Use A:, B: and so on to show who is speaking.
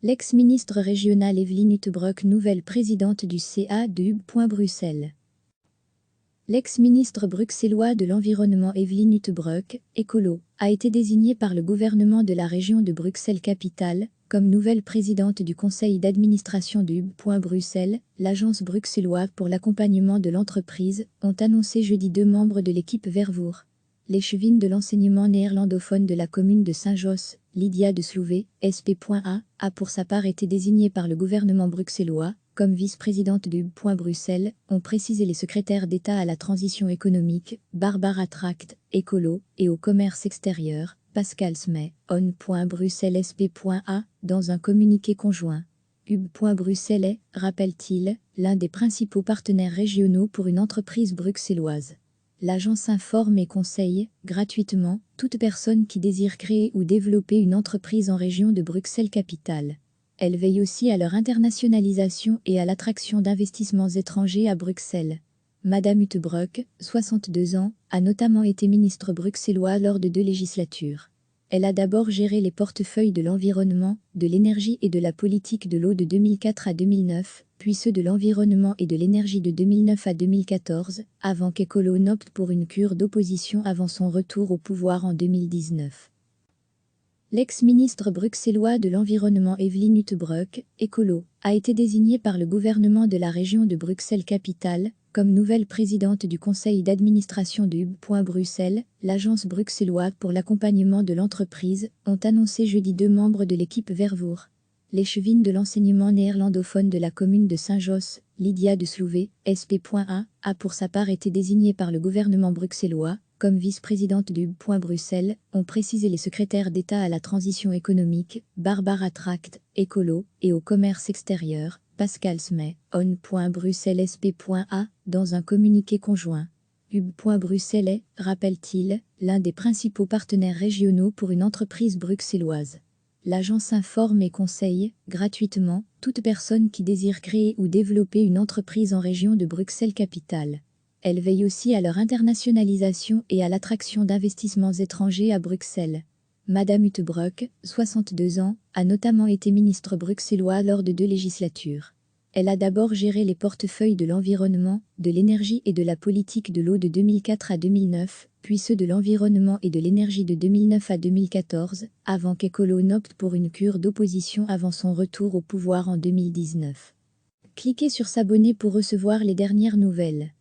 A: L'ex-ministre régional Evelyne Huttebroeck, nouvelle présidente du CA de Hub. Bruxelles. L'ex-ministre bruxellois de l'Environnement Evelyne Huttebroeck, écolo, a été désignée par le gouvernement de la région de Bruxelles-Capitale comme nouvelle présidente du conseil d'administration de Hub. Bruxelles. L'agence bruxelloise pour l'accompagnement de l'entreprise ont annoncé jeudi 2 membres de l'équipe Vervoer. L'échevine de l'enseignement néerlandophone de la commune de Saint-Josse, Lydia de Slouvet, SP.A, a pour sa part été désignée par le gouvernement bruxellois comme vice-présidente de Hub. Bruxelles, ont précisé les secrétaires d'État à la transition économique, Barbara Tract, écolo, et au commerce extérieur, Pascal Smay, on. Bruxelles SP.A, dans un communiqué conjoint. Hub. Bruxelles est, rappelle-t-il, l'un des principaux partenaires régionaux pour une entreprise bruxelloise. L'agence informe et conseille, gratuitement, toute personne qui désire créer ou développer une entreprise en région de Bruxelles-Capitale. Elle veille aussi à leur internationalisation et à l'attraction d'investissements étrangers à Bruxelles. Madame Huttebroeck, 62 ans, a notamment été ministre bruxellois lors de 2 législatures. Elle a d'abord géré les portefeuilles de l'environnement, de l'énergie et de la politique de l'eau de 2004 à 2009, puis ceux de l'environnement et de l'énergie de 2009 à 2014, avant qu'Écolo n'opte pour une cure d'opposition avant son retour au pouvoir en 2019. L'ex-ministre bruxellois de l'Environnement Evelyne Huttebroeck, écolo, a été désignée par le gouvernement de la région de Bruxelles-Capitale comme nouvelle présidente du conseil d'administration de Hub. Bruxelles. L'agence bruxelloise pour l'accompagnement de l'entreprise ont annoncé jeudi 2 membres de l'équipe Vervoer. L'échevine de l'enseignement néerlandophone de la commune de Saint-Josse, Lydia de Slouvet, SP.A, a pour sa part été désignée par le gouvernement bruxellois comme vice-présidente de Hub. Bruxelles, ont précisé les secrétaires d'État à la transition économique, Barbara Tract, écolo, et au commerce extérieur, Pascal Smay, on. Bruxelles SP.A, dans un communiqué conjoint. Hub. Bruxelles est, rappelle-t-il, l'un des principaux partenaires régionaux pour une entreprise bruxelloise. L'agence informe et conseille, gratuitement, toute personne qui désire créer ou développer une entreprise en région de Bruxelles-Capitale. Elle veille aussi à leur internationalisation et à l'attraction d'investissements étrangers à Bruxelles. Madame Huttebroeck, 62 ans, a notamment été ministre bruxellois lors de 2 législatures. Elle a d'abord géré les portefeuilles de l'environnement, de l'énergie et de la politique de l'eau de 2004 à 2009, puis ceux de l'environnement et de l'énergie de 2009 à 2014, avant qu'Écolo n'opte pour une cure d'opposition avant son retour au pouvoir en 2019. Cliquez sur s'abonner pour recevoir les dernières nouvelles.